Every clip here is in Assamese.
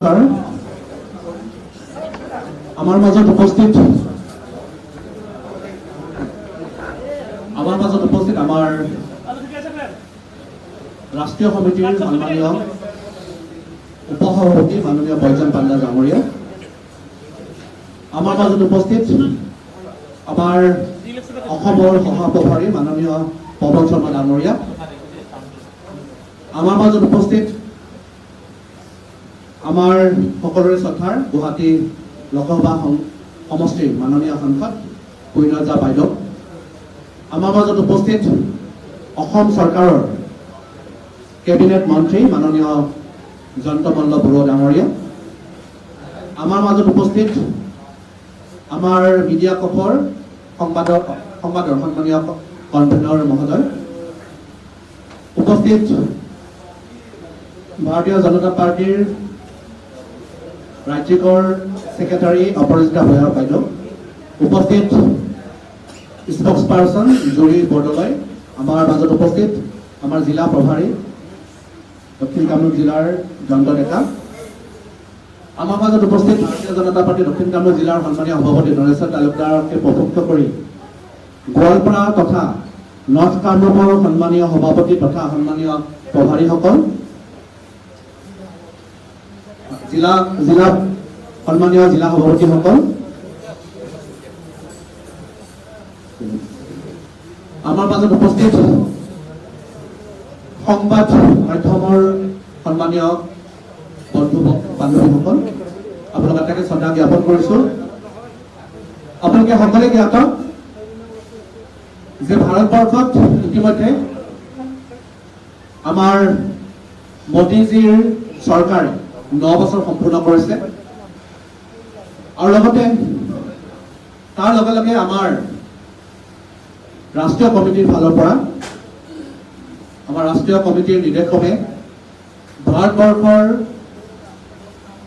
আমাৰ মাজত উপস্থিত আমাৰ ৰাষ্ট্ৰীয় সমিতিৰ সম্মানীয় উপসভাপতি মাননীয় বৈজন পাণ্ডা ডাঙৰীয়া, আমাৰ মাজত উপস্থিত আমাৰ অসমৰ সভাপতি মাননীয় পৱন শৰ্মা ডাঙৰীয়া, আমাৰ মাজত উপস্থিত আমাৰ সকলেৰ শ্ৰদ্ধাৰ গুৱাহাটী লোকসভা সমষ্টির মাননীয় সাংসদ কুইনজা বাইদেউ, আমার মাজত উপস্থিত অসম সরকারের কেবিনেট মন্ত্রী মাননীয় জয়ন্ত মল্ল বড়ো ডাঙৰীয়া, আমাৰ মাজত উপস্থিত আমাৰ মিডিয়া কফৰ সংবাদৰ সন্মানীয় কনভেনৰ মহোদয়, উপস্থিত ভাৰতীয় জনতা পাৰ্টিৰ ৰাজ্যিকৰ সেক্ৰেটাৰি অপৰাজিতা ভূঞা বাইদেউ, উপস্থিত স্পোক্স পাৰ্সন জুৰি বৰদলৈ, আমার মাজত উপস্থিত আমার জিলা প্রভারী দক্ষিণ কামরূপ জিলার জয়ন্ত ডেকা, আমার মাজত উপস্থিত ভারতীয় জনতা পার্টি দক্ষিণ কামরূপ জিলার সন্মানীয় সভাপতি নৰেশ্বৰ তালুকদাৰকে প্ৰত্যক্ষ কৰি গোৱালপাৰা তথা নৰ্থ কামৰূপৰ সন্মানীয় সভাপতি তথা সন্মানীয় প্ৰভাৰীসকল, জিলা সন্মানীয় জিলা সভাপতিসকল, আমাৰ মাজত উপস্থিত সংবাদ মাধ্যমৰ সন্মানীয় বন্ধু বান্ধৱীসকল, আপোনালোক তাকে শ্ৰদ্ধা জ্ঞাপন কৰিছো। আপোনালোকে সকলে জ্ঞাত যে ভাৰতবৰ্ষত ইতিমধ্যে আমাৰ মোদীজীৰ চৰকাৰে 9 বছৰ সম্পূৰ্ণ কৰিছে, আৰু লগতে তাৰ লগে লগে আমাৰ ৰাষ্ট্ৰীয় কমিটিৰ ফালৰ পৰা আমাৰ ৰাষ্ট্ৰীয় কমিটিৰ নিৰ্দেশক্ৰমে ভাৰতবৰ্ষৰ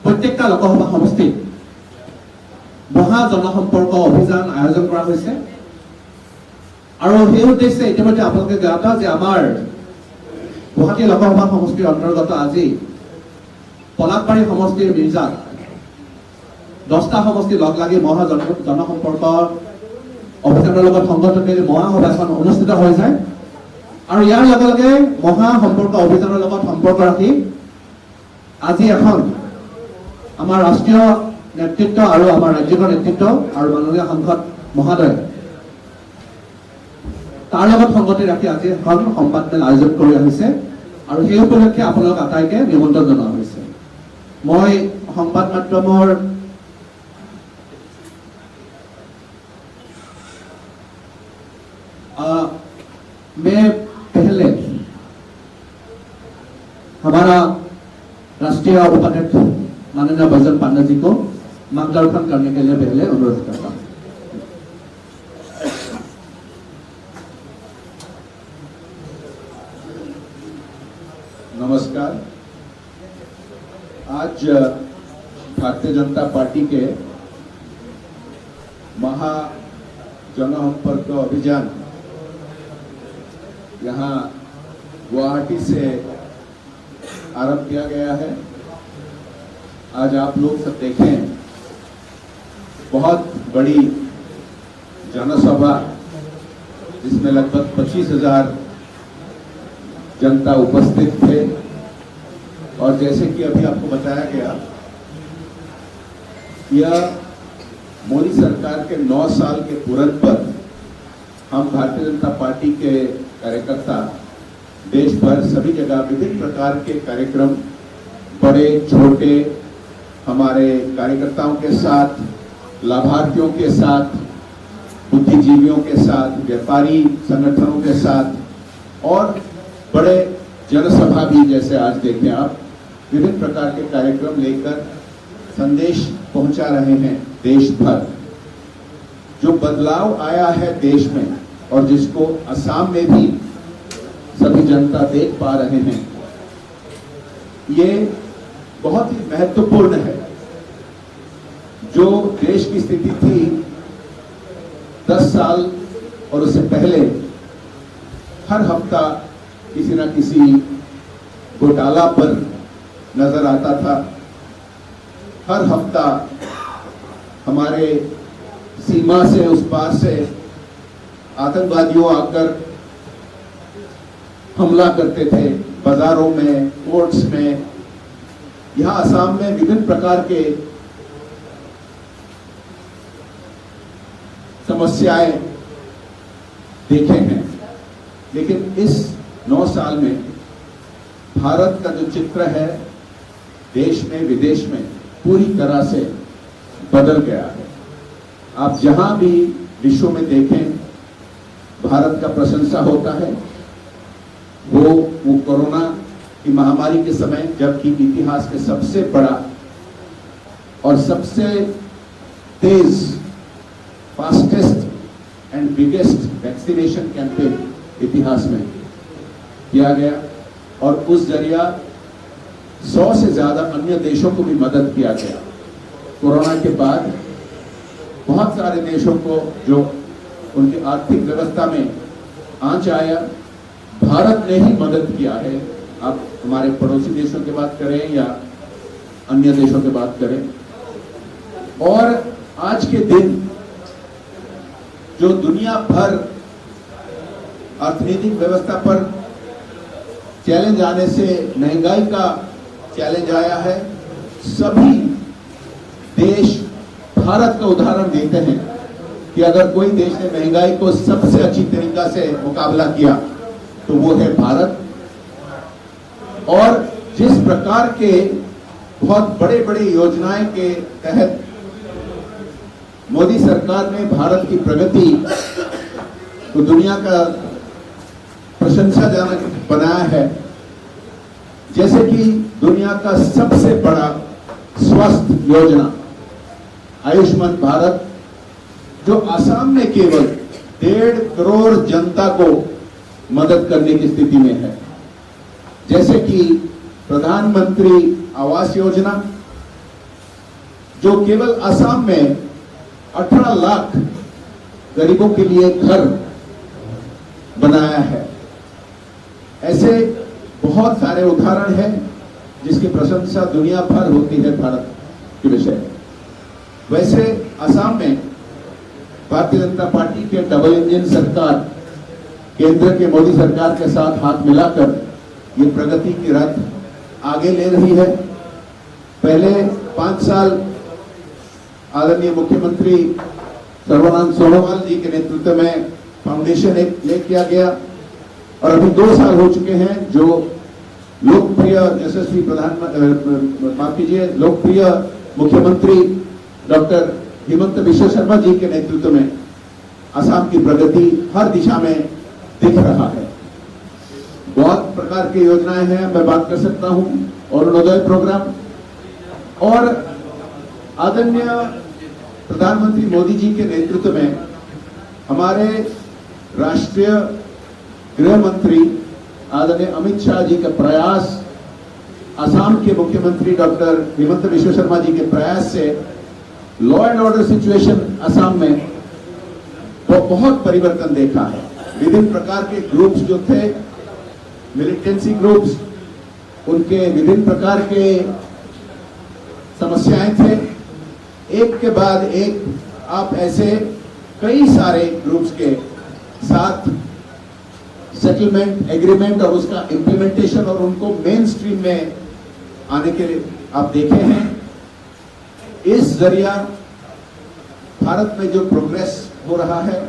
প্ৰত্যেকটা লোকসভা সমষ্টিত মহা জনসম্পৰ্ক অভিযান আয়োজন কৰা হৈছে, আৰু সেই উদ্দেশ্যে ইতিমধ্যে আপোনালোকে জ্ঞাত যে আমাৰ গুৱাহাটী লোকসভা সমষ্টিৰ অন্তৰ্গত আজি পলাশবাৰী সমষ্টিৰ মিৰ্জাত 10টা সমষ্টি লগ লাগি মহা জনসম্পৰ্ক অভিযানৰ লগত সংগত কৰি মহাসভাখন অনুষ্ঠিত হৈ যায়, আৰু ইয়াৰ লগে লগে মহা সম্পৰ্ক অভিযানৰ লগত সম্পৰ্ক ৰাখি আজি এখন আমাৰ ৰাষ্ট্ৰীয় নেতৃত্ব আৰু আমাৰ ৰাজ্যিকৰ নেতৃত্ব আৰু মাননীয় সাংসদ মহোদয় তাৰ লগত সংগতি ৰাখি আজি এখন সংবাদমেল আয়োজন কৰি আহিছে, আৰু সেই উপলক্ষে আপোনালোক আটাইকে নিমন্ত্ৰণ জনোৱা হৈছে। মই সংবাদ মাধ্যমৰ में पहले हमारा राष्ट्रीय उपाध्यक्ष माननीय बजरंग पांडा जी को मार्गदर्शन करने के लिए पहले अनुरोध करता हूँ। नमस्कार। आज भारतीय जनता पार्टी के महा जनसंपर्क अभियान यहाँ गुवाहाटी से आरंभ किया गया है। आज आप लोग सब देखें, बहुत बड़ी जनसभा जिसमें लगभग 25,000 जनता उपस्थित थे, और जैसे कि अभी आपको बताया गया, यह मोदी सरकार के 9 साल के पूरन पर हम भारतीय जनता पार्टी के कार्यकर्ता देश भर सभी जगह विभिन्न प्रकार के कार्यक्रम बड़े छोटे हमारे कार्यकर्ताओं के साथ, लाभार्थियों के साथ, बुद्धिजीवियों के साथ, व्यापारी संगठनों के साथ और बड़े जनसभा भी, जैसे आज देखें आप, विभिन्न प्रकार के कार्यक्रम लेकर संदेश पहुंचा रहे हैं देश भर। जो बदलाव आया है देश में और जिसको असम में भी सभी जनता देख पा रहे हैं, ये बहुत ही महत्वपूर्ण है। जो देश की स्थिति थी 10 साल और उससे पहले, हर हफ्ता किसी न किसी घोटाला पर नजर आता था, हर हफ्ता हमारे सीमा से उस पार से आतंकवादियों आकर हमला करते थे, बाजारों में, कोर्ट्स में। यहां असम में विभिन्न प्रकार के समस्याएं देखे हैं, लेकिन इस 9 साल में भारत का जो चित्र है देश में विदेश में पूरी तरह से बदल गया है। आप जहां भी विश्व में देखें भारत का प्रशंसा होता है। वो कोरोना की महामारी के समय, जबकि इतिहास के सबसे बड़ा और सबसे तेज, fastest and biggest vaccination campaign इतिहास में किया गया, और उस जरिया 100 से ज्यादा अन्य देशों को भी मदद किया गया। कोरोना के बाद बहुत सारे देशों को जो उनकी आर्थिक व्यवस्था में आंच आया, भारत ने ही मदद किया है। आप हमारे पड़ोसी देशों की बात करें या अन्य देशों की बात करें। और आज के दिन जो दुनिया भर अर्थनीतिक व्यवस्था पर चैलेंज आने से महंगाई का चैलेंज आया है, सभी देश भारत का उदाहरण देते हैं कि अगर कोई देश ने महंगाई को सबसे अच्छी तरीका से मुकाबला किया तो वो है भारत। और जिस प्रकार के बहुत बड़े बड़े योजनाएं के तहत मोदी सरकार ने भारत की प्रगति को दुनिया का प्रशंसाजनक बनाया है, जैसे कि दुनिया का सबसे बड़ा स्वास्थ्य योजना आयुष्मान भारत, जो असम में केवल 1.5 करोड़ जनता को मदद करने की स्थिति में है। जैसे कि प्रधानमंत्री आवास योजना, जो केवल असम में 18 लाख गरीबों के लिए घर बनाया है। ऐसे बहुत सारे उदाहरण हैं जिसकी प्रशंसा दुनिया भर होती है भारत के विषय। वैसे असम में भारतीय जनता पार्टी के डबल इंजन सरकार केंद्र के मोदी सरकार के साथ हाथ मिलाकर ये प्रगति की रथ आगे ले रही है। पहले 5 साल आदरणीय मुख्यमंत्री सर्बानंद सोनोवाल जी के नेतृत्व में फाउंडेशन एक ले किया गया, और अभी 2 साल हो चुके हैं जो लोकप्रिय यशस्वी लोकप्रिय मुख्यमंत्री डॉक्टर हिमंत बिश्व शर्मा जी के नेतृत्व में असम की प्रगति हर दिशा में दिख रहा है। बहुत प्रकार की योजनाएं हैं, मैं बात कर सकता हूं, अरुणोदय प्रोग्राम, और आदरणीय प्रधानमंत्री मोदी जी के नेतृत्व में हमारे राष्ट्रीय गृह मंत्री आदरणीय अमित शाह जी का प्रयास, असम के मुख्यमंत्री डॉक्टर हिमंत बिश्व शर्मा जी के प्रयास से law and order situation Assam में वो बहुत परिवर्तन देखा है। विभिन्न प्रकार के ग्रुप्स जो थे, मिलिटेंसी ग्रुप्स, उनके विभिन्न प्रकार के समस्याएं थे, एक के बाद एक आप ऐसे कई सारे ग्रुप्स के साथ सेटलमेंट, एग्रीमेंट और उसका इंप्लीमेंटेशन और उनको मेन स्ट्रीम में आने के लिए आप देखे हैं। इस जरिया भारत में जो प्रोग्रेस हो रहा है,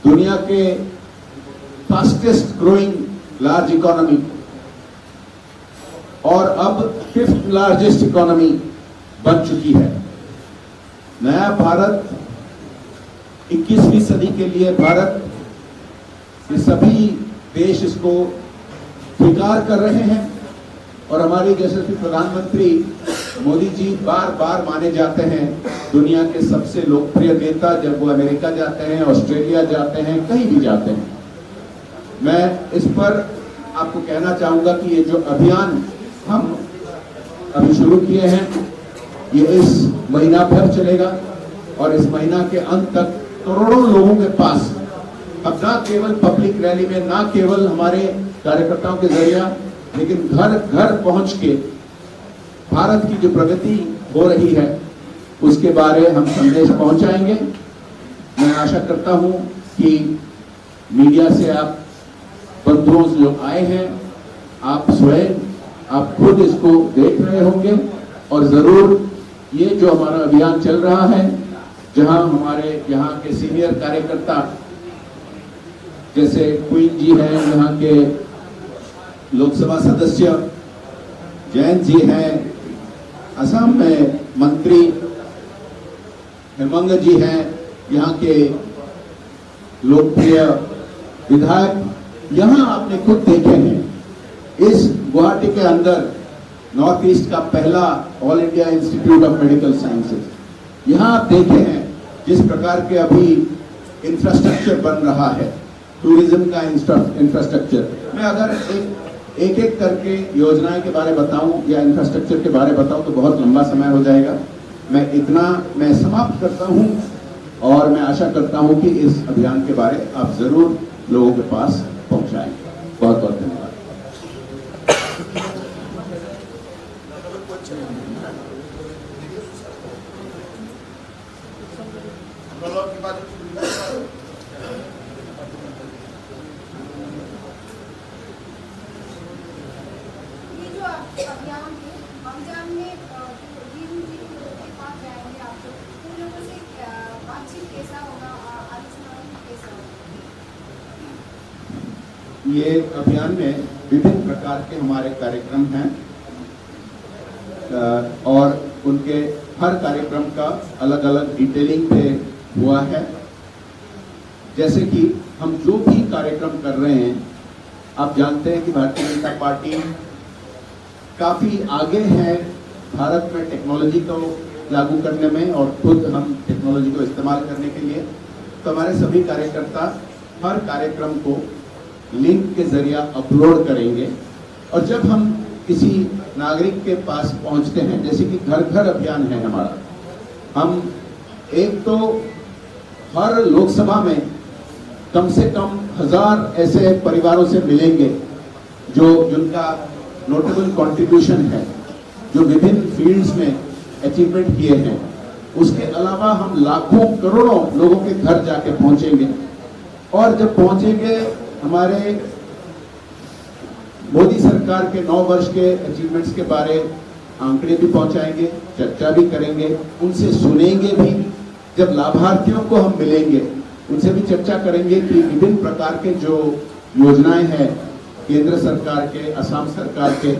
दुनिया के फास्टेस्ट ग्रोइंग लार्ज इकोनॉमी और अब 5th लार्जेस्ट इकोनॉमी बन चुकी है। नया भारत, 21वीं सदी के लिए भारत, ये सभी देश इसको स्वीकार कर रहे हैं, और हमारे यशस्वी प्रधानमंत्री मोदी जी बार बार माने जाते हैं दुनिया के सबसे लोकप्रिय नेता। जब वो अमेरिका जाते हैं, ऑस्ट्रेलिया जाते हैं, कहीं भी जाते हैं। मैं इस पर आपको कहना चाहूंगा कि ये जो अभियान हम अभी शुरू किए हैं, ये इस महीना भर चलेगा, और इस महीना के अंत तक करोड़ों लोगों के पास, अब ना केवल पब्लिक रैली में, ना केवल हमारे कार्यकर्ताओं के जरिए, लेकिन घर घर पहुंच के भारत की जो प्रगति हो रही है उसके बारे हम संदेश पहुंचाएंगे। मैं आशा करता हूं कि मीडिया से आप बंधुओं जो आए हैं, आप स्वयं आप खुद इसको देख रहे होंगे और जरूर ये जो हमारा अभियान चल रहा है, जहां हमारे यहाँ के सीनियर कार्यकर्ता जैसे क्वीन जी हैं, यहाँ के लोकसभा सदस्य जैन जी हैं, असम में मंत्री हेमंग जी हैं, यहाँ के लोकप्रिय विधायक, यहाँ आपने खुद देखे हैं। इस गुवाहाटी के अंदर नॉर्थ ईस्ट का पहला all India institute of medical sciences, यहाँ आप देखे हैं जिस प्रकार के अभी इंफ्रास्ट्रक्चर बन रहा है, टूरिज्म का इंफ्रास्ट्रक्चर। मैं अगर एक एक करके योजनाएं के बारे बताऊं या इंफ्रास्ट्रक्चर के बारे बताऊं तो बहुत लंबा समय हो जाएगा। मैं समाप्त करता हूं और मैं आशा करता हूं कि इस अभियान के बारे आप जरूर लोगों के पास पहुंचाएंगे। बहुत बहुत धन्यवाद। अभियान है, अभियान में के पास जाएंगे, आप उन लोगों से बातचीत कैसा होगा, आलोचना कैसा होगा? ये अभियान में विभिन्न प्रकार के हमारे कार्यक्रम हैं और उनके हर कार्यक्रम का अलग अलग डिटेलिंग पे हुआ है। जैसे कि हम जो भी कार्यक्रम कर रहे हैं, आप जानते हैं कि भारतीय जनता पार्टी काफी आगे है भारत में टेक्नोलॉजी को लागू करने में और खुद हम टेक्नोलॉजी को इस्तेमाल करने के लिए। तो हमारे सभी कार्यकर्ता हर कार्यक्रम को लिंक के जरिए अपलोड करेंगे और जब हम किसी नागरिक के पास पहुंचते हैं, जैसे कि घर घर अभियान है हमारा, हम एक तो हर लोकसभा में कम से कम 1000 ऐसे परिवारों से मिलेंगे जिनका नोटेबल कंट्रीब्यूशन है, जो विभिन्न फील्ड्स में अचीवमेंट किए हैं। उसके अलावा हम लाखों करोड़ों लोगों के घर जाके पहुंचेंगे और जब पहुंचेंगे हमारे मोदी सरकार के 9 वर्ष के अचीवमेंट्स के बारे आंकड़े भी पहुंचाएंगे, चर्चा भी करेंगे, उनसे सुनेंगे भी। जब लाभार्थियों को हम मिलेंगे उनसे भी चर्चा करेंगे कि विभिन्न प्रकार के जो योजनाएं हैं केंद्र सरकार के, असम सरकार के,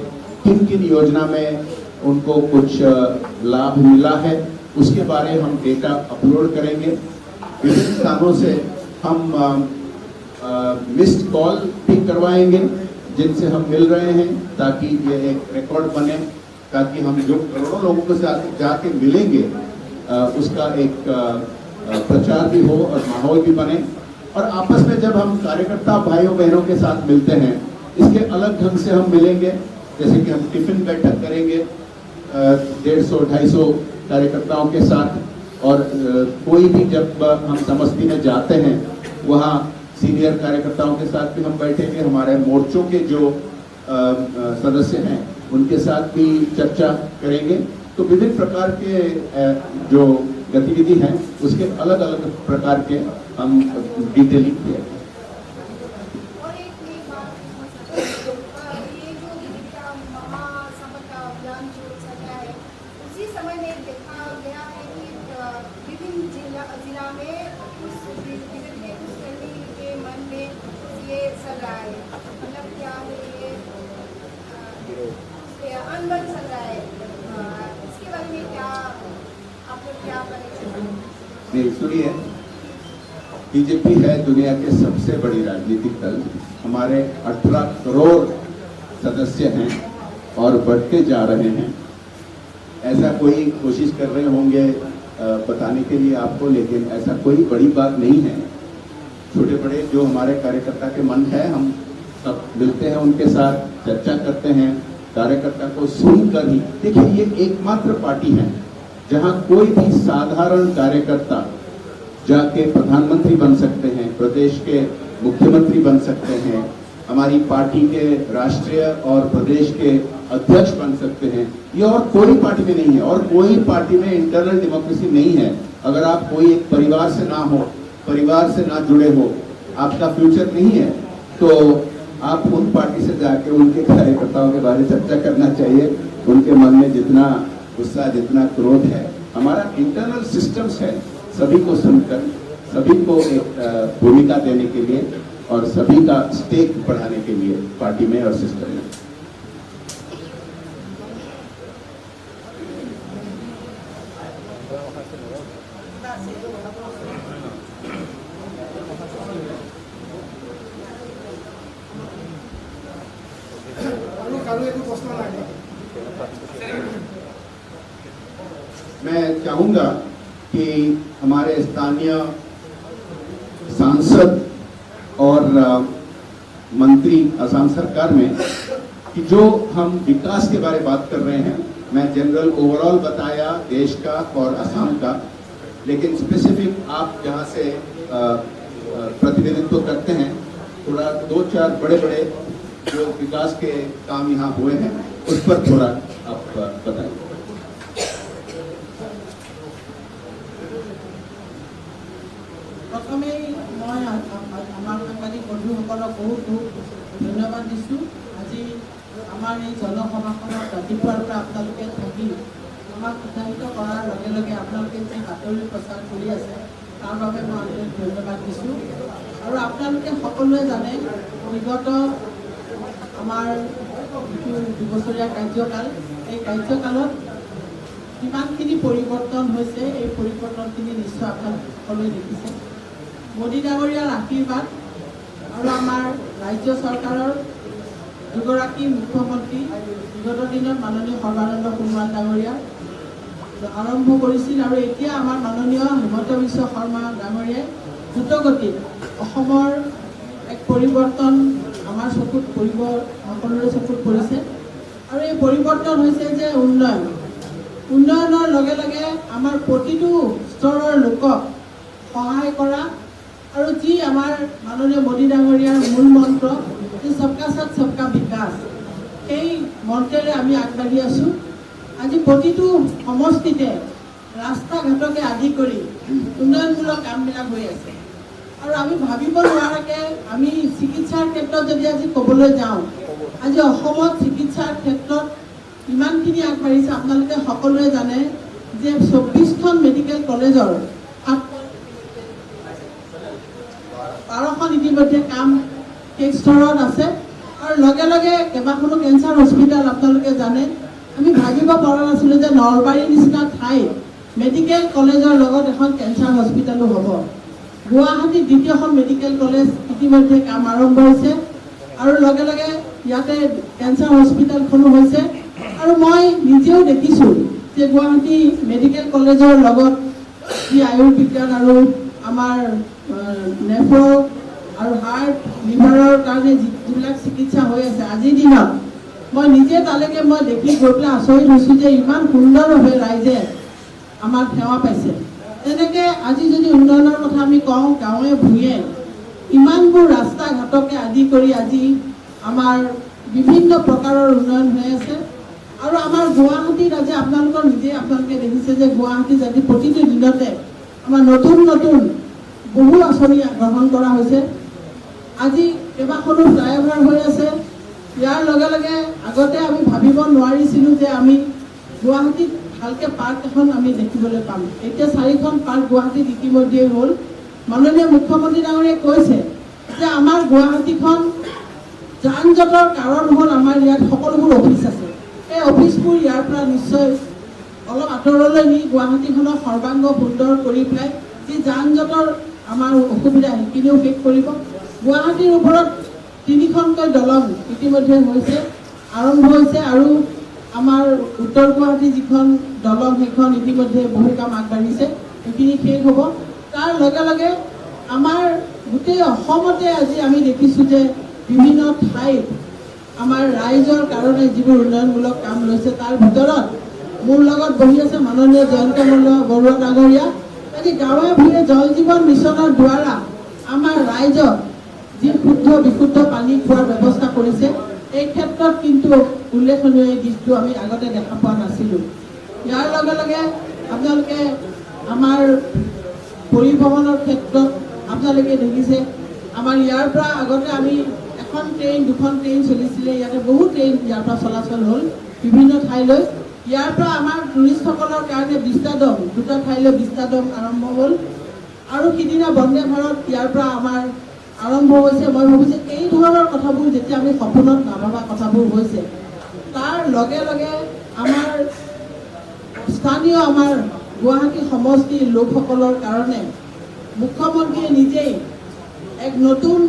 किन किन योजना में उनको कुछ लाभ मिला है, उसके बारे हम डेटा अपलोड करेंगे। विभिन्न स्थानों से हम मिस्ड कॉल भी करवाएंगे जिनसे हम मिल रहे हैं, ताकि ये एक रिकॉर्ड बने, ताकि हम जो करोड़ों लोगों के साथ जाके मिलेंगे उसका एक प्रचार भी हो और माहौल भी बने। और आपस में जब हम कार्यकर्ता भाइयों बहनों के साथ मिलते हैं, इसके अलग ढंग से हम मिलेंगे। जैसे कि हम टिफिन बैठक करेंगे 150-250 कार्यकर्ताओं के साथ, और कोई भी जब हम समष्टि में जाते हैं वहाँ सीनियर कार्यकर्ताओं के साथ भी हम बैठेंगे। हमारे मोर्चों के जो सदस्य हैं उनके साथ भी चर्चा करेंगे। तो विभिन्न प्रकार के जो गतिविधि हैं उसके अलग अलग प्रकार के हम डिटेलिंग किए। और एक बात, ये जो महासभा का अभियान जो चल रहा है, उसी समय में देखा गया है कि विभिन्न जिला में उस के मन में ये चल रहा है, मतलब क्या है ये अनबन चल रहा है, इसके बारे में क्या आप लोग क्या करेंगे? सुनिए, बीजेपी है दुनिया के सबसे बड़ी राजनीतिक दल। हमारे 18 करोड़ सदस्य हैं और बढ़ते जा रहे हैं। ऐसा कोई कोशिश कर रहे होंगे बताने के लिए आपको, लेकिन ऐसा कोई बड़ी बात नहीं है। छोटे बड़े जो हमारे कार्यकर्ता के मन है, हम सब मिलते हैं, उनके साथ चर्चा करते हैं, कार्यकर्ता को सुनकर ही। देखिए, ये एकमात्र पार्टी है जहां कोई भी साधारण कार्यकर्ता जाके प्रधानमंत्री बन सकते हैं, प्रदेश के मुख्यमंत्री बन सकते हैं, हमारी पार्टी के राष्ट्रीय और प्रदेश के अध्यक्ष बन सकते हैं। ये और कोई पार्टी में नहीं है, और कोई पार्टी में इंटरनल डेमोक्रेसी नहीं है। अगर आप कोई एक परिवार से ना हो, परिवार से ना जुड़े हो, आपका फ्यूचर नहीं है, तो आप उन पार्टी से जाके उनके कार्यकर्ताओं के बारे में चर्चा करना चाहिए। उनके मन में जितना गुस्सा, जितना क्रोध है, हमारा इंटरनल सिस्टम्स है, सभी को सुनकर, सभी को एक भूमिका देने के लिए और सभी का स्टेक बढ़ाने के लिए पार्टी में और सिस्टम में। मैं चाहूंगा कि हमारे स्थानीय सांसद और मंत्री असम सरकार में कि जो हम विकास के बारे में बात कर रहे हैं, मैं जनरल ओवरऑल बताया देश का और असम का, लेकिन स्पेसिफिक आप जहाँ से प्रतिनिधित्व करते हैं, थोड़ा 2-4 बड़े-बड़े जो विकास के काम यहाँ हुए हैं उस पर थोड़ा आप बताइए। प्रथमेই मैं आमार साংবাদিক বন্ধুসকলক बहुत धन्यवाद दिसु। আজি आमार এই জনসভাখনত ৰাতিপুৱাৰ পৰা আপোনালোকে থাকি আমাক উৎসাহিত কৰাৰ লগে লগে আপোনালোকে যে বাতৰি প্ৰচাৰ কৰি আছে তাৰ বাবে মই আপোনাক ধন্যবাদ দিছো। আৰু আপোনালোকে সকলোৱে জানে বিগত আমাৰ দুবছৰীয়া কাৰ্যকাল, এই কাৰ্যকালত কিমানখিনি পৰিৱৰ্তন হৈছে, এই পৰিৱৰ্তনখিনি নিশ্চয় আপোনালোকে সকলোৱে দেখিছে। মোদী ডাঙৰীয়াৰ আশীৰ্বাদ আৰু আমাৰ ৰাজ্য চৰকাৰৰ দুগৰাকী মুখ্যমন্ত্ৰী বিগত দিনত মাননীয় সৰ্বানন্দ সোণোৱাল ডাঙৰীয়া আৰম্ভ কৰিছিল, আৰু এতিয়া আমাৰ মাননীয় হিমন্ত বিশ্ব শৰ্মা ডাঙৰীয়াই দ্ৰুতগতিত অসমৰ এক পৰিৱৰ্তন আমাৰ চকুত পৰিব, সকলোৰে চকুত পৰিছে। আৰু এই পৰিৱৰ্তন হৈছে যে উন্নয়নৰ লগে লগে আমাৰ প্ৰতিটো স্তৰৰ লোকক সহায় কৰা, আৰু যি আমাৰ মাননীয় মোদী ডাঙৰীয়াৰ মূল মন্ত্ৰ যে সবকা সাথ সবকা বিকাশ, সেই মন্ত্ৰেৰে আমি আগবাঢ়ি আছোঁ। আজি প্ৰতিটো সমষ্টিতে ৰাস্তা ঘাটকে আদি কৰি উন্নয়নমূলক কামবিলাক হৈ আছে। আৰু আমি ভাবিব নোৱাৰাকৈ আমি চিকিৎসাৰ ক্ষেত্ৰত যদি আজি ক'বলৈ যাওঁ, আজি অসমত চিকিৎসাৰ ক্ষেত্ৰত ইমানখিনি আগবাঢ়িছে। আপোনালোকে সকলোৱে জানে যে 24খন মেডিকেল কলেজৰ 12খন ইতিমধ্যে কাম শেষ স্তৰত আছে, আৰু লগে লগে কেইবাখনো কেঞ্চাৰ হস্পিটেল আপোনালোকে জানে। আমি ভাবিব পৰা নাছিলোঁ যে নলবাৰীৰ নিচিনা ঠাইত মেডিকেল কলেজৰ লগত এখন কেঞ্চাৰ হস্পিটেলো হ'ব। গুৱাহাটীত দ্বিতীয়খন মেডিকেল কলেজ ইতিমধ্যে কাম আৰম্ভ হৈছে, আৰু লগে লগে ইয়াতে কেঞ্চাৰ হস্পিটেলখনো হৈছে। আৰু মই নিজেও দেখিছোঁ যে গুৱাহাটী মেডিকেল কলেজৰ লগত যি আয়ুৰ্বিজ্ঞান আৰু আমাৰ নেফ্ৰ আৰু হাৰ্ট লিভাৰৰ কাৰণে যিবিলাক চিকিৎসা হৈ আছে, আজিৰ দিনত মই নিজে তালৈকে মই দেখি গৈ পেলাই আচৰিত হৈছোঁ যে ইমান সুন্দৰভাৱে ৰাইজে আমাৰ সেৱা পাইছে। তেনেকৈ আজি যদি উন্নয়নৰ কথা আমি কওঁ, গাঁৱে ভূঞে ইমানবোৰ ৰাস্তা ঘাটকে আদি কৰি আজি আমাৰ বিভিন্ন প্ৰকাৰৰ উন্নয়ন হৈ আছে। আৰু আমাৰ গুৱাহাটীত আজি আপোনালোকে দেখিছে যে গুৱাহাটীত আজি প্ৰতিটো দিনতে আমাৰ নতুন নতুন বহু আঁচনি গ্ৰহণ কৰা হৈছে। আজি কেইবাখনো ফ্লাইঅভাৰ হৈ আছে। ইয়াৰ লগে লগে আগতে আমি ভাবিব নোৱাৰিছিলোঁ যে আমি গুৱাহাটীত ভালকৈ পাৰ্ক এখন আমি দেখিবলৈ পাম। এতিয়া 4খন পাৰ্ক গুৱাহাটীত ইতিমধ্যে হ'ল। মাননীয় মুখ্যমন্ত্ৰী ডাঙৰীয়াই কৈছে যে আমাৰ গুৱাহাটীখন যান জঁটৰ কাৰণ হ'ল আমাৰ ইয়াত সকলোবোৰ অফিচ আছে। এই অফিচবোৰ ইয়াৰ পৰা নিশ্চয় অলপ আঁতৰলৈ নি গুৱাহাটীখনক সৰ্বাংগ সুন্দৰ কৰি পেলাই যি যান জঁটৰ আমাৰ অসুবিধা সেইখিনিও শেষ কৰিব। গুৱাহাটীৰ ওপৰত 3খনকৈ দলং ইতিমধ্যে হৈছে, আৰম্ভ হৈছে, আৰু আমাৰ উত্তৰ গুৱাহাটী যিখন দলং সেইখন ইতিমধ্যে বহু কাম আগবাঢ়িছে, সেইখিনি শেষ হ'ব। তাৰ লগে লগে আমাৰ গোটেই অসমতে আজি আমি দেখিছোঁ যে বিভিন্ন ঠাইত আমাৰ ৰাইজৰ কাৰণে যিবোৰ উন্নয়নমূলক কাম লৈছে, তাৰ ভিতৰত মোৰ লগত বহি আছে মাননীয় জয়ন্ত বৰুৱা ডাঙৰীয়া। আজি গাঁৱে ভূঞে জল জীৱন মিছনৰ দ্বাৰা আমাৰ ৰাইজক যি শুদ্ধ বিশুদ্ধ পানী খোৱাৰ ব্যৱস্থা কৰিছে, এই ক্ষেত্ৰত কিন্তু উল্লেখনীয় এই দিশটো আমি আগতে দেখা পোৱা নাছিলোঁ। ইয়াৰ লগে লগে আপোনালোকে আমাৰ পৰিবহণৰ ক্ষেত্ৰত আপোনালোকে দেখিছে, আমাৰ ইয়াৰ পৰা আগতে আমি এখন ট্ৰেইন দুখন ট্ৰেইন চলিছিলে, ইয়াতে বহুত ট্ৰেইন ইয়াৰ পৰা চলাচল হ'ল বিভিন্ন ঠাইলৈ। ইয়াৰ পৰা আমাৰ টুৰিষ্টসকলৰ কাৰণে বিস্তাডম, দুটা ঠাইলৈ বিস্তাডম আৰম্ভ হ'ল আৰু সিদিনা বন্দে ভাৰত ইয়াৰ পৰা আমাৰ আৰম্ভ হৈছে। মই ভাবোঁ যে এই ধৰণৰ কথাবোৰ যেতিয়া আমি সপোনত নাভাবা কথাবোৰ হৈছে, তাৰ লগে লগে আমাৰ স্থানীয় আমাৰ গুৱাহাটী সমষ্টিৰ লোকসকলৰ কাৰণে মুখ্যমন্ত্ৰীয়ে নিজেই এক নতুন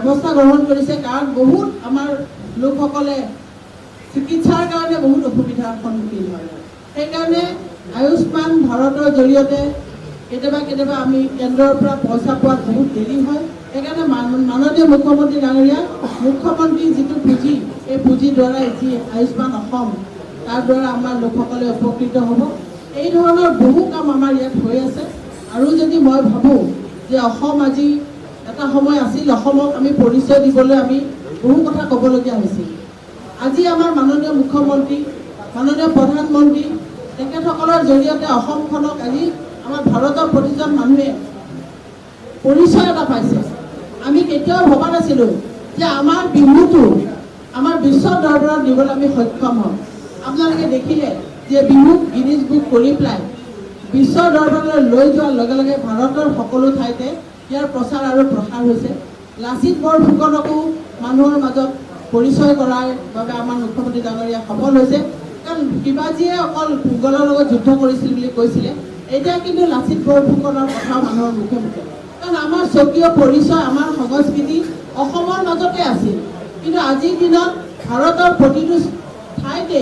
ব্যৱস্থা গ্ৰহণ কৰিছে। কাৰণ বহুত আমাৰ লোকসকলে চিকিৎসাৰ কাৰণে বহুত অসুবিধাৰ সন্মুখীন হয়। সেইকাৰণে আয়ুষ্মান ভাৰতৰ জৰিয়তে কেতিয়াবা আমি কেন্দ্ৰৰ পৰা পইচা পোৱাত বহুত দেৰি হয়। সেইকাৰণে মাননীয় মুখ্যমন্ত্ৰী ডাঙৰীয়া মুখ্যমন্ত্ৰীৰ যিটো পুঁজি, এই পুঁজিৰ দ্বাৰা যি আয়ুষ্মান অসম, তাৰ দ্বাৰা আমাৰ লোকসকলে উপকৃত হ'ব। এই ধৰণৰ বহু কাম আমাৰ ইয়াত হৈ আছে। আৰু যদি মই ভাবোঁ যে অসম আজি এটা সময় আছিল, অসমক আমি পৰিচয় দিবলৈ আমি বহু কথা ক'বলগীয়া হৈছিল। আজি আমাৰ মাননীয় মুখ্যমন্ত্ৰী, মাননীয় প্ৰধানমন্ত্ৰী, তেখেতসকলৰ জৰিয়তে অসমখনক আজি আমাৰ ভাৰতৰ প্ৰতিজন মানুহে পৰিচয় এটা পাইছে। আমি কেতিয়াও ভবা নাছিলোঁ যে আমাৰ বিহুটো আমাৰ বিশ্ব দৰবাৰত দিবলৈ আমি সক্ষম হ'ম। আপোনালোকে দেখিলে যে বিহুক গিনিজ বুক কৰি পেলাই বিশ্ব দৰবাৰলৈ লৈ যোৱাৰ লগে লগে ভাৰতৰ সকলো ঠাইতে ইয়াৰ প্ৰচাৰ আৰু প্ৰসাৰ হৈছে। লাচিত বৰফুকনকো মানুহৰ মাজত পৰিচয় কৰাৰ বাবে আমাৰ মুখ্যমন্ত্ৰী ডাঙৰীয়া সফল হৈছে। কাৰণ শিৱাজীয়ে অকল মোগলৰ লগত যুদ্ধ কৰিছিল বুলি কৈছিলে, এতিয়া কিন্তু লাচিত বৰফুকনৰ কথাও মানুহৰ মুখে মুখে। কাৰণ আমাৰ স্বকীয় পৰিচয়, আমাৰ সংস্কৃতি অসমৰ মাজতে আছিল, কিন্তু আজিৰ দিনত ভাৰতৰ প্ৰতিটো ঠাইতে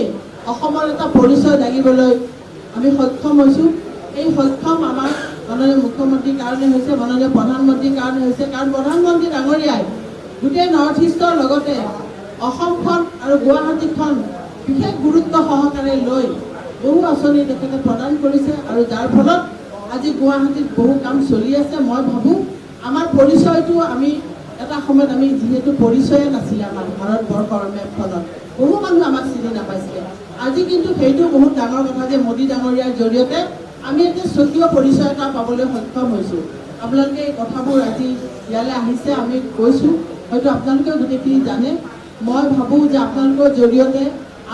অসমৰ এটা পৰিচয় দাঙিবলৈ আমি সক্ষম হৈছোঁ। এই সক্ষম আমাৰ মাননীয় মুখ্যমন্ত্ৰীৰ কাৰণে হৈছে, মাননীয় প্ৰধানমন্ত্ৰীৰ কাৰণে হৈছে। কাৰণ প্ৰধানমন্ত্ৰী ডাঙৰীয়াই গোটেই নৰ্থ ইষ্টৰ লগতে অসমখন আৰু গুৱাহাটীখন বিশেষ গুৰুত্ব সহকাৰে লৈ বহু আঁচনি তেখেতে প্ৰদান কৰিছে আৰু যাৰ ফলত আজি গুৱাহাটীত বহু কাম চলি আছে। মই ভাবোঁ আমাৰ পৰিচয়টো আমি এটা সময়ত আমি যিহেতু পৰিচয়ে নাছিলে আমাৰ ভাৰতবৰ্ষৰ মেপখনত, বহু মানুহ আমাক চিনি নাপাইছিলে। আজি কিন্তু সেইটো বহুত ডাঙৰ কথা যে মোদী ডাঙৰীয়াৰ জৰিয়তে আমি এতিয়া স্বকীয় পৰিচয় এটা পাবলৈ সক্ষম হৈছোঁ। আপোনালোকে এই কথাবোৰ আজি ইয়ালৈ আহিছে, আমি কৈছোঁ, হয়তো আপোনালোকেও গোটেইখিনি জানে। মই ভাবোঁ যে আপোনালোকৰ জৰিয়তে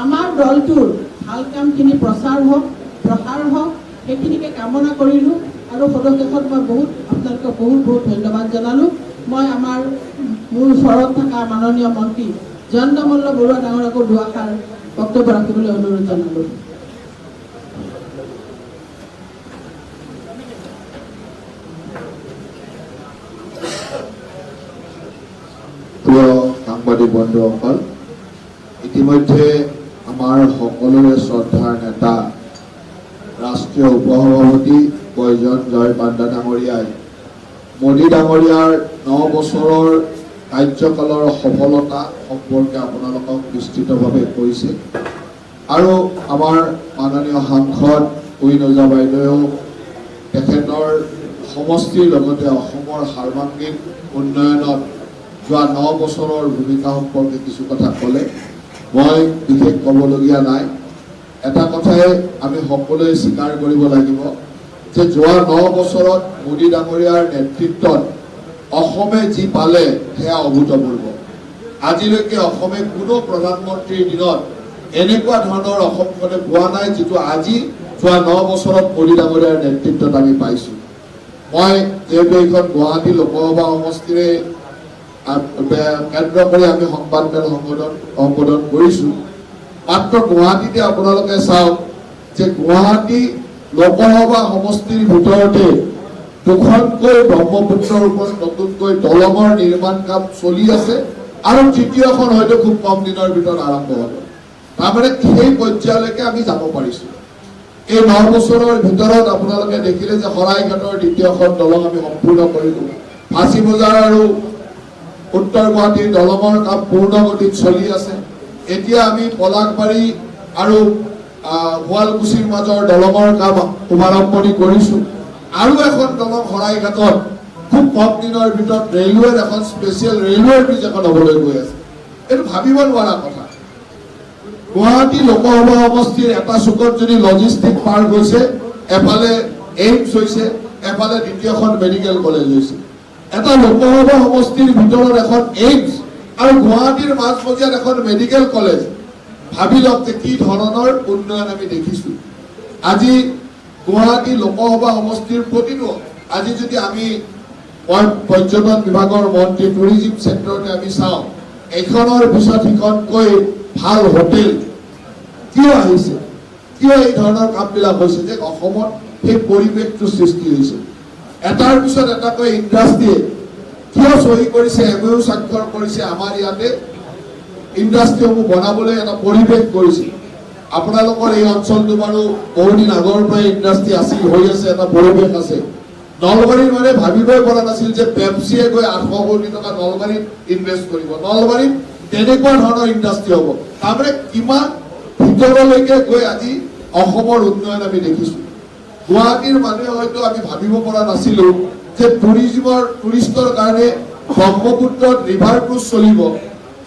আমাৰ দলটোৰ ভাল কামখিনি প্ৰচাৰ হওক, প্ৰসাৰ হওক, সেইখিনিকে কামনা কৰিলোঁ। আৰু সদশেষত মই আপোনালোকক বহুত ধন্যবাদ জনালোঁ। মই আমাৰ মোৰ ওচৰত থকা মাননীয় মন্ত্ৰী জয়ন্ত মল্ল বৰুৱা ডাঙৰীয়াকো দুআষাৰ বক্তব্য ৰাখিবলৈ অনুৰোধ জনালোঁ। প্ৰিয় সাংবাদিক বন্ধুসকল, ইতিমধ্যে আমাৰ সকলোৰে শ্ৰদ্ধাৰ নেতা ৰাষ্ট্ৰীয় উপসভাপতি বৈজন জয় পাণ্ডা ডাঙৰীয়াই মোদী ডাঙৰীয়াৰ 9 বছৰৰ কাৰ্যকালৰ সফলতা সম্পৰ্কে আপোনালোকক বিস্তৃতভাৱে কৈছে। আৰু আমাৰ মাননীয় সাংসদ কুইন ওজা বাইদেৱেও তেখেতৰ সমষ্টিৰ লগতে অসমৰ সাৰ্বাংগিক উন্নয়নত যোৱা 9 বছৰৰ ভূমিকা সম্পৰ্কে কিছু কথা ক'লে। মই বিশেষ ক'বলগীয়া নাই। এটা কথাই আমি সকলোৱে স্বীকাৰ কৰিব লাগিব যে যোৱা 9 বছৰত মোদী ডাঙৰীয়াৰ নেতৃত্বত অসমে যি পালে সেয়া অভূতপূৰ্ব। আজিলৈকে অসমে কোনো প্ৰধানমন্ত্ৰীৰ দিনত এনেকুৱা ধৰণৰ অসমখনে পোৱা নাই যিটো আজি যোৱা 9 বছৰত মোদী ডাঙৰীয়াৰ নেতৃত্বত আমি পাইছোঁ। মই যিহেতু এইখন গুৱাহাটী লোকসভা সমষ্টিৰে কেন্দ্ৰ কৰি আমি সংবাদ মেল সম্বোধন কৰিছোঁ। মাত্ৰ গুৱাহাটীতে আপোনালোকে চাওক যে গুৱাহাটী লোকসভা সমষ্টিৰ ভিতৰতে 2খনকৈ ব্ৰহ্মপুত্ৰৰ ওপৰত নতুনকৈ দলঙৰ নিৰ্মাণ কাম চলি আছে আৰু তৃতীয়খন হয়তো খুব কম দিনৰ ভিতৰত আৰম্ভ হ'ব। তাৰমানে সেই পৰ্যায়লৈকে আমি যাব পাৰিছোঁ। এই 9 বছৰৰ ভিতৰত আপোনালোকে দেখিলে যে শৰাইঘাটৰ 2খন দলং আমি সম্পূৰ্ণ কৰিলোঁ। ফাঁচী বজাৰ আৰু উত্তৰ গুৱাহাটীৰ দলঙৰ কাম পূৰ্ণ গতিত চলি আছে। এতিয়া আমি পলাশবাৰী আৰু শুৱালকুছিৰ মাজৰ দলঙৰ কাম শুভাৰম্ভণি কৰিছোঁ। আৰু এখন দলং শৰাইঘাটত খুব কম দিনৰ ভিতৰত ৰেলৱেৰ এখন স্পেচিয়েল ৰেলৱে ব্ৰিজ এখন হ'বলৈ গৈ আছে। এইটো ভাবিব নোৱাৰা কথা। গুৱাহাটী লোকসভা সমষ্টিৰ এটা চুকত যদি লজিষ্টিক পাৰ্ক হৈছে, এফালে এইমছ হৈছে, এফালে দ্বিতীয়খন মেডিকেল কলেজ হৈছে। এটা লোকসভা সমষ্টিৰ ভিতৰত এখন এইমছ আৰু গুৱাহাটীৰ মাজমজিয়াত এখন মেডিকেল কলেজ, ভাবি লওক যে কি ধৰণৰ উন্নয়ন আমি দেখিছো। আজি গুৱাহাটী লোকসভা সমষ্টিৰ প্ৰতিটো, আজি যদি আমি পৰ্যটন বিভাগৰ মন্ত্ৰী টুৰিজিম চেক্টৰতে আমি চাওঁ, এখনৰ পিছত সিখনকৈ ভাল হোটেল কিয় আহিছে, কিয় এই ধৰণৰ কামবিলাক হৈছে যে অসমত সেই পৰিৱেশটো সৃষ্টি হৈছে। এটাৰ পিছত এটাকৈ ইণ্ডাষ্ট্ৰীয়ে কিয় চহী কৰিছে, এমঅইউ স্বাক্ষৰ কৰিছে, আমাৰ ইয়াতে ইণ্ডাষ্ট্ৰীসমূহ বনাবলৈ এটা পৰিৱেশ কৰিছে। আপোনালোকৰ এই অঞ্চলটো বাৰু বহুদিন আগৰ পৰাই ইণ্ডাষ্ট্ৰী আছিল, হৈ আছে, এটা পৰিৱেশ আছে। নলবাৰীৰ মানে ভাবিবই পৰা নাছিল যে পেপচিয়ে গৈ 800 কোটি টকা নলবাৰীত ইনভেষ্ট কৰিব। নলবাৰীত তেনেকুৱা ধৰণৰ ইণ্ডাষ্ট্ৰী হ'ব। তাৰমানে কিমান ভিতৰলৈকে গৈ আজি অসমৰ উন্নয়ন আমি দেখিছো। গুৱাহাটীৰ মানুহে হয়তো আমি ভাবিব পৰা নাছিলো যে টুৰিষ্টৰ কাৰণে ব্ৰহ্মপুত্ৰত ৰিভাৰ ক্ৰুজ চলিব,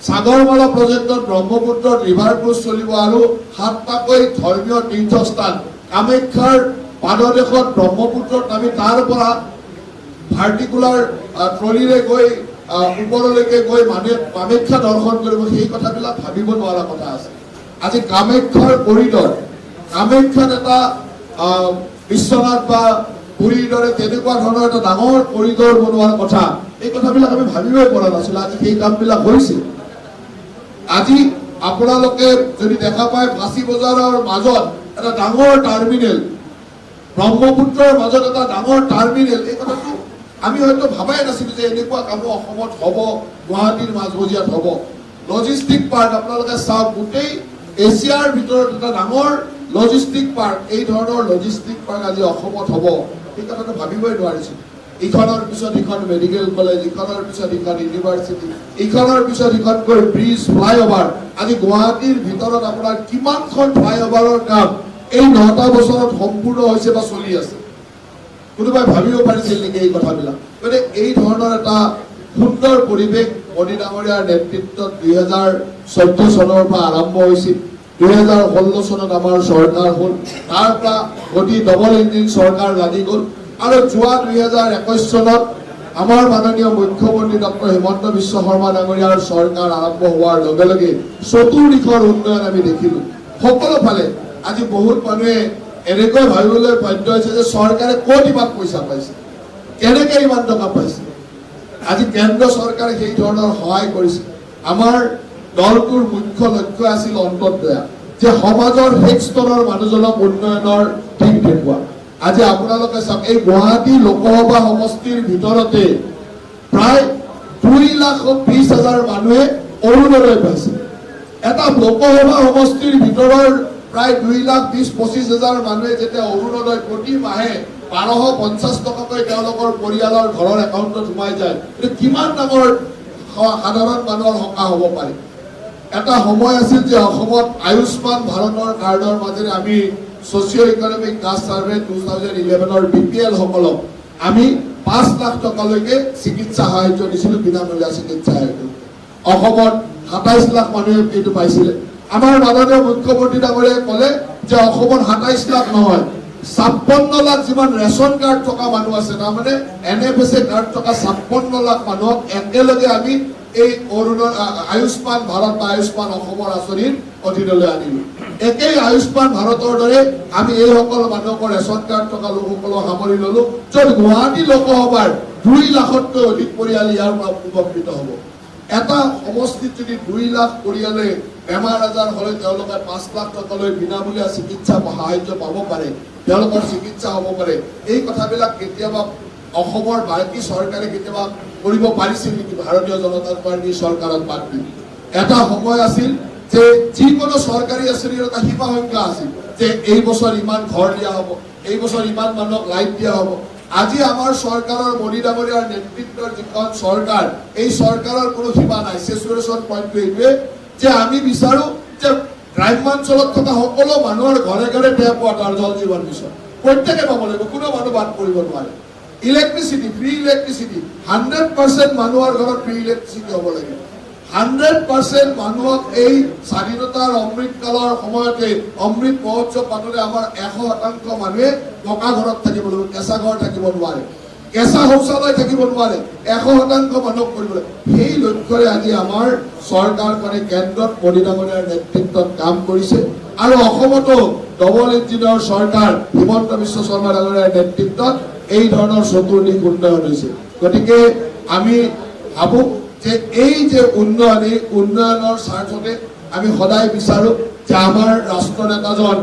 সাগৰমালা প্ৰজেক্টত ব্ৰহ্মপুত্ৰত ৰিভাৰ ক্ৰুজ চলিব, আৰু 7টাকৈ ধৰ্মীয় তীৰ্থস্থান কামাখ্যাৰ পাদদেশত ব্ৰহ্মপুত্ৰত নামি তাৰ পৰা ভাৰ্টিকুলাৰ ট্ৰলিৰে গৈ ওপৰলৈকে গৈ মানুহে কামাখ্যা দৰ্শন কৰিব। সেই কথাবিলাক ভাবিব নোৱাৰা কথা আছে। আজি কামাখ্যাৰ কৰিডৰ, কামাখ্যাত এটা বিশ্বনাথ বা পুৰীৰ দৰে তেনেকুৱা ধৰণৰ এটা ডাঙৰ কৰিডৰ বনোৱাৰ কথা, এই কথাবিলাক আমি ভাবিবই পৰা নাছিলো। আজি সেই কামবিলাক হৈছে। আজি আপোনালোকে যদি দেখা পায় ফাঁচী বজাৰৰ মাজত এটা ডাঙৰ টাৰ্মিনেল, ব্ৰহ্মপুত্ৰৰ মাজত এটা ডাঙৰ টাৰ্মিনেল, এই কথাটো আমি হয়তো ভাবাই নাছিলো যে এনেকুৱা কাম অসমত হ'ব, গুৱাহাটীৰ মাজমজিয়াত হ'ব। লজিষ্টিক পাৰ্ক আপোনালোকে চাওক, গোটেই এছিয়াৰ ভিতৰত এটা ডাঙৰ লজিষ্টিক পাৰ্ক, এই ধৰণৰ লজিষ্টিক পাৰ্ক আজি অসমত হ'ব, এই কথাটো ভাবিবই নোৱাৰিছিল। ইখনৰ পিছত ইখন মেডিকেল কলেজ, ইখনৰ পিছত ইখন ইউনিভাৰ্চিটি, ইখনৰ পিছত ইখনকৈ ব্ৰিজ, ফ্লাইঅভাৰ। আজি গুৱাহাটীৰ ভিতৰত আপোনাৰ কিমানখন ফ্লাইঅভাৰৰ কাম এই 9টা বছৰত সম্পূৰ্ণ হৈছে বা চলি আছে। কোনোবাই ভাবিব পাৰিছিল নেকি এই কথাবিলাক? গতিকে এই ধৰণৰ এটা সুন্দৰ পৰিৱেশ মোদী ডাঙৰীয়াৰ নেতৃত্বত 2014 চনৰ পৰা আৰম্ভ হৈছিল। 2016 চনত আমাৰ চৰকাৰ হ'ল, তাৰ পৰা অতি ডবল ইঞ্জিন চৰকাৰ লাগি গ'ল, আৰু যোৱা 2021 চনত আমাৰ মাননীয় মুখ্যমন্ত্ৰী ডক্টৰ হিমন্ত বিশ্ব শৰ্মা ডাঙৰীয়াৰ চৰকাৰ আৰম্ভ হোৱাৰ লগে লগে চতুৰ্দিশৰ উন্নয়ন আমি দেখিলো সকলো ফালে। আজি বহুত মানুহে এনেকৈ ভাবিবলৈ বাধ্য হৈছে যে চৰকাৰে ক'ত ইমান পইচা পাইছে, কেনেকৈ ইমান টকা পাইছে। আজি কেন্দ্ৰ চৰকাৰে সেই ধৰণৰ সহায় কৰিছে। আমাৰ দলটোৰ মুখ্য লক্ষ্য আছিল অন্তৰ্দয়া, যে সমাজৰ শেষ স্তৰৰ মানুহজনক উন্নয়নৰ দিশ দেখুওৱা। আজি আপোনালোকে চাওক, এই গুৱাহাটী লোকসভা সমষ্টিৰ ভিতৰতে প্ৰায় 2,20,000 মানুহে অৰুণোদয় পাইছে। এটা লোকসভা সমষ্টিৰ ভিতৰৰ প্ৰায় 2,20,000-25,000 মানুহে যেতিয়া অৰুণোদয় প্ৰতি মাহে 1250 টকাকৈ তেওঁলোকৰ পৰিয়ালৰ ঘৰৰ একাউণ্টত সোমাই যায়, এইটো কিমান ডাঙৰ সাধাৰণ মানুহৰ সকাহ হ'ব পাৰে। এটা সময় আছিল যে অসমত আয়ুষ্মান ভাৰতৰ কাৰ্ডৰ মাজেৰে আমি ছ'চিঅ' ইকনমিক কাষ্ট ছাৰ্ভে 2011ৰ BPL সকলক আমি 5 লাখ টকালৈকে চিকিৎসা সাহায্য দিছিলোঁ, বিনামূলীয়া চিকিৎসা সাহায্য। অসমত 27 লাখ মানুহে এইটো পাইছিলে। আমাৰ মাননীয় মুখ্যমন্ত্ৰী ডাঙৰীয়াই ক'লে যে অসমত 27 লাখ নহয়, 56 লাখ যিমান ৰেচন কাৰ্ড থকা মানুহ আছে, তাৰমানে NFSA কাৰ্ড থকা 56 লাখ মানুহক একেলগে আমি এই আয়ুষ্মান ভাৰত বা আয়ুষ্মান অসমৰ আঁচনিৰ অধীনলৈ আনিলো। একেই আয়ুষ্মান ভাৰতৰ দৰে আমি এইসকল মানুহক ৰেচন কাৰ্ড থকা লোকসকলক সামৰি ললো, য'ত গুৱাহাটী লোকসভাৰ 2 লাখতকৈ অধিক পৰিয়াল ইয়াৰ পৰা উপকৃত হ'ব। এটা সমষ্টিত যদি 2 লাখ পৰিয়ালে বেমাৰ আজাৰ হ'লে তেওঁলোকে 5 লাখ টকালৈ বিনামূলীয়া চিকিৎসা সাহায্য পাব পাৰে, তেওঁলোকৰ চিকিৎসা হ'ব পাৰে। এই কথাবিলাক কেতিয়াবা অসমৰ বাকী চৰকাৰে কেতিয়াবা কৰিব পাৰিছিল নেকি? ভাৰতীয় জনতা পাৰ্টীৰ চৰকাৰত বাদ দি এটা সময় আছিল যে যিকোনো চৰকাৰী আঁচনিৰ এটা সীমা সংখ্যা আছিল যে এই বছৰ ইমান ঘৰ দিয়া হ'ব, এই বছৰ ইমান মানুহক লাইট দিয়া হ'ব। আজি আমাৰ চৰকাৰৰ মোদী ডাঙৰীয়াৰ নেতৃত্বৰ যিখন চৰকাৰ, এই চৰকাৰৰ কোনো সীমা নাই। চেচুৰেশ্যন পইণ্টটো এইটোৱে যে আমি বিচাৰো যে গ্ৰাম্যাঞ্চলত থকা সকলো মানুহৰ ঘৰে ঘৰে টেপ ৱাটাৰ, জল জীৱন মিছন প্ৰত্যেকে পাব লাগিব, কোনো মানুহ বাদ পৰিব নোৱাৰে। ইলেক্ট্ৰিচিটি ফ্ৰী ইলেক্ট্ৰিচিটি 100% মানুহৰ ঘৰত ফ্ৰী ইলেক্ট্ৰিচিটি হ'ব লাগে 100% মানুহক এই স্বাধীনতাৰ অমৃতকালৰ সময়তে অমৃত মহোৎসৱ পাতোতে আমাৰ 100% মানুহে পকা ঘৰত থাকিব লাগিব কেঁচা ঘৰ থাকিব নোৱাৰে কেঁচা শৌচালয় থাকিব নোৱাৰে 100% মানুহক কৰিবলৈ সেই লক্ষ্যৰে আজি আমাৰ চৰকাৰখনে কেন্দ্ৰত মোদী ডাঙৰীয়াৰ নেতৃত্বত কাম কৰিছে আৰু অসমতো ডবল ইঞ্জিনৰ চৰকাৰ হিমন্ত বিশ্ব শৰ্মা ডাঙৰীয়াৰ নেতৃত্বত এই ধৰণৰ চতুৰ্দিশ উন্নয়ন হৈছে গতিকে আমি ভাবো যে এই যে উন্নয়ন এই উন্নয়নৰ স্বাৰ্থতে আমি সদায় বিচাৰো যে আমাৰ ৰাষ্ট্ৰনেতাজন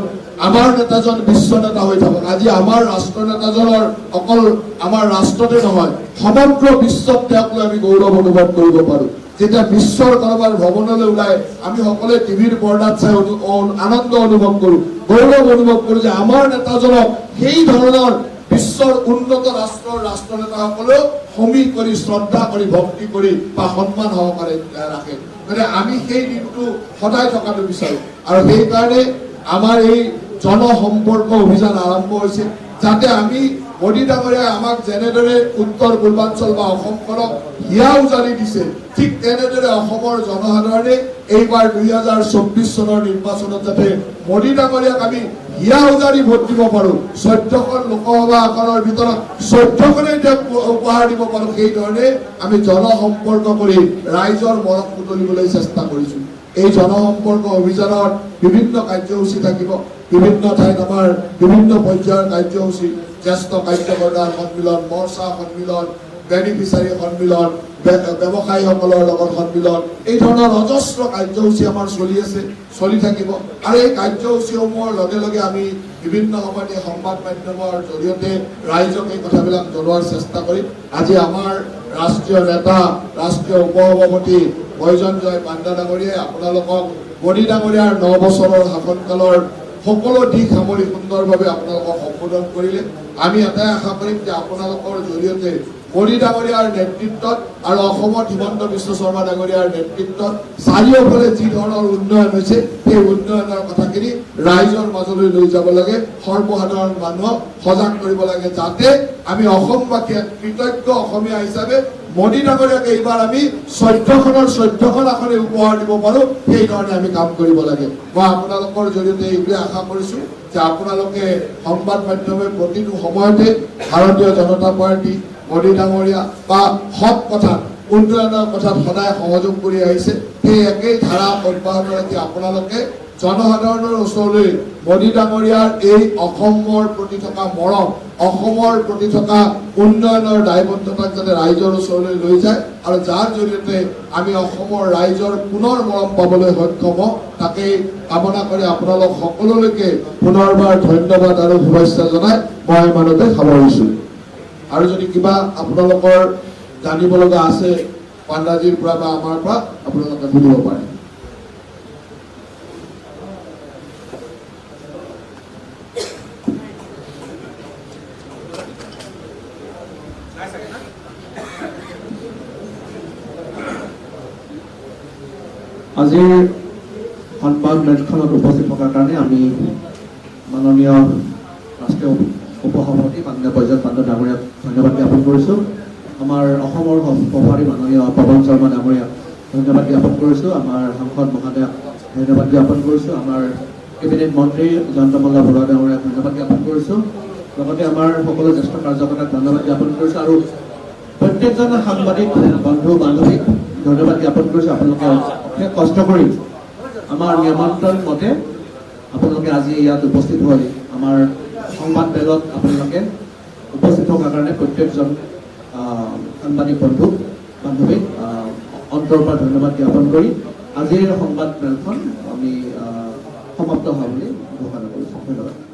আমাৰ নেতাজন বিশ্ব নেতা হৈ থাকক আজি আমাৰ ৰাষ্ট্ৰনেতাজনৰ অকল আমাৰ ৰাষ্ট্ৰতে নহয় সমগ্ৰ বিশ্বত তেওঁক লৈ আমি গৌৰৱ অনুভৱ কৰিব পাৰো যেতিয়া বিশ্বৰ কাৰোবাৰ ভৱনলৈ ওলাই আমি সকলোৱে টিভিৰ পৰ্দাত চাই আনন্দ অনুভৱ কৰো গৌৰৱ অনুভৱ কৰো যে আমাৰ নেতাজনক সেই ধৰণৰ বিশ্বৰ উন্নত ৰাষ্ট্ৰৰ ৰাষ্ট্ৰনেতাসকলেও সমী কৰি শ্ৰদ্ধা কৰি ভক্তি কৰি বা সন্মান সহকাৰে ৰাখে গতিকে আমি সেই দিনটো সদায় থকাটো বিচাৰো আৰু সেইকাৰণে আমাৰ এই জনসম্পৰ্ক অভিযান আৰম্ভ হৈছে যাতে আমি মোদী ডাঙৰীয়াই আমাক যেনেদৰে উত্তৰ পূৰ্বাঞ্চল বা অসমখনক হিয়া উজাৰি দিছে ঠিক তেনেদৰে অসমৰ জনসাধাৰণে এইবাৰ 2024 চনৰ নিৰ্বাচনত যাতে মোদী ডাঙৰীয়াক আমি হিয়া উজাৰি ভোট দিব পাৰো 14খন লোকসভা আসনৰ ভিতৰত 14খনে উপহাৰ দিব পাৰো সেই ধৰণে আমি জনসম্পৰ্ক কৰি ৰাইজৰ মৰম বুটলিবলৈ চেষ্টা কৰিছো এই জনসম্পৰ্ক অভিযানত বিভিন্ন কাৰ্যসূচী থাকিব বিভিন্ন ঠাইত আমাৰ বিভিন্ন পৰ্যায়ৰ কাৰ্যসূচী জ্যেষ্ঠ কাৰ্যকৰ্তাৰ সন্মিলন মৰ্চা সন্মিলন বেনিফিচাৰী সন্মিলন ব্যৱসায়ীসকলৰ লগত সন্মিলন এই ধৰণৰ অজস্ৰ কাৰ্যসূচী আমাৰ চলি আছে চলি থাকিব আৰু এই কাৰ্যসূচীসমূহৰ লগে লগে আমি বিভিন্ন সময়ত সংবাদ মাধ্যমৰ জৰিয়তে ৰাইজক এই কথাবিলাক জনোৱাৰ চেষ্টা কৰিম আজি আমাৰ ৰাষ্ট্ৰীয় নেতা ৰাষ্ট্ৰীয় উপসভাপতি বৈজয়ন্ত পাণ্ডা ডাঙৰীয়াই আপোনালোকক মোদী ডাঙৰীয়াৰ 9 বছৰৰ শাসনকালৰ সকলো দিশ সামৰি সুন্দৰভাৱে আপোনালোকক সম্বোধন কৰিলে আমি এটাই আশা কৰিম যে আপোনালোকৰ জৰিয়তে মোদী ডাঙৰীয়াৰ নেতৃত্বত আৰু অসমত হিমন্ত বিশ্ব শৰ্মা ডাঙৰীয়াৰ নেতৃত্বত চাৰিওফালে যি ধৰণৰ উন্নয়ন হৈছে সেই উন্নয়নৰ কথাখিনি ৰাইজৰ মাজলৈ লৈ যাব লাগে সৰ্বসাধাৰণ মানুহক সজাগ কৰিব লাগে যাতে আমি অসমবাসী কৃতজ্ঞ অসমীয়া হিচাপে মোদী ডাঙৰীয়াক এইবাৰ আমি 14খন আসনে উপহাৰ দিব পাৰো সেই ধৰণে আমি কাম কৰিব লাগে মই আপোনালোকৰ জৰিয়তে এইটোৱে আশা কৰিছো যে আপোনালোকে সংবাদ মাধ্যমে প্ৰতিটো সময়তে ভাৰতীয় জনতা পাৰ্টি মোদী ডাঙৰীয়া বা সৎ কথাত উন্নয়নৰ কথাত সদায় সহযোগ কৰি আহিছে সেই একেই ধাৰা অব্যাহত ৰাখি আপোনালোকে জনসাধাৰণৰ ওচৰলৈ মোদী ডাঙৰীয়াৰ এই অসমৰ প্ৰতি থকা মৰম অসমৰ প্ৰতি থকা উন্নয়নৰ দায়বদ্ধতাক যাতে ৰাইজৰ ওচৰলৈ লৈ যায় আৰু যাৰ জৰিয়তে আমি অসমৰ ৰাইজৰ পুনৰ মৰম পাবলৈ সক্ষম হওঁ তাকেই কামনা কৰি আপোনালোক সকলোলৈকে পুনৰবাৰ ধন্যবাদ আৰু শুভেচ্ছা জনাই মই ইমানতে সামৰিছো আৰু যদি কিবা আপোনালোকৰ জানিব লগা আছে পাণ্ডাজীৰ পৰা বা আমাৰ পৰা আপোনালোকে সুধিব পাৰে আজিৰ সংবাদ মেলখনত উপস্থিত থকাৰ কাৰণে আমি মাননীয় ৰাষ্ট্ৰীয় উপসভাপতি মাননীয় বৈজয়ন্ত পাণ্ডা ডাঙৰীয়াক ধন্যবাদ জ্ঞাপন কৰিছোঁ আমাৰ অসমৰ সভাপতি মাননীয় পৱন শৰ্মা ডাঙৰীয়াক ধন্যবাদ জ্ঞাপন কৰিছোঁ আমাৰ সাংসদ মহোদয়ক ধন্যবাদ জ্ঞাপন কৰিছোঁ আমাৰ কেবিনেট মন্ত্ৰী জয়ন্ত মল্ল বৰুৱা ডাঙৰীয়াক ধন্যবাদ জ্ঞাপন কৰিছোঁ লগতে আমাৰ সকলো জ্যেষ্ঠ কাৰ্যকৰ্তাক ধন্যবাদ জ্ঞাপন কৰিছোঁ আৰু প্ৰত্যেকজন সাংবাদিক বন্ধু বান্ধৱীক ধন্যবাদ জ্ঞাপন কৰিছোঁ আপোনালোকে অশেষ কষ্ট কৰি আমাৰ নিয়ন্ত্ৰণ মতে আপোনালোকে আজি ইয়াত উপস্থিত হৈ আমাৰ সংবাদ মেলত আপোনালোকে উপস্থিত থকাৰ কাৰণে প্ৰত্যেকজন সাংবাদিক বন্ধু বান্ধৱীক অন্তৰৰ পৰা ধন্যবাদ জ্ঞাপন কৰি আজিৰ সংবাদ মেলখন আমি সমাপ্ত হোৱা বুলি ঘোষণা কৰিছোঁ ধন্যবাদ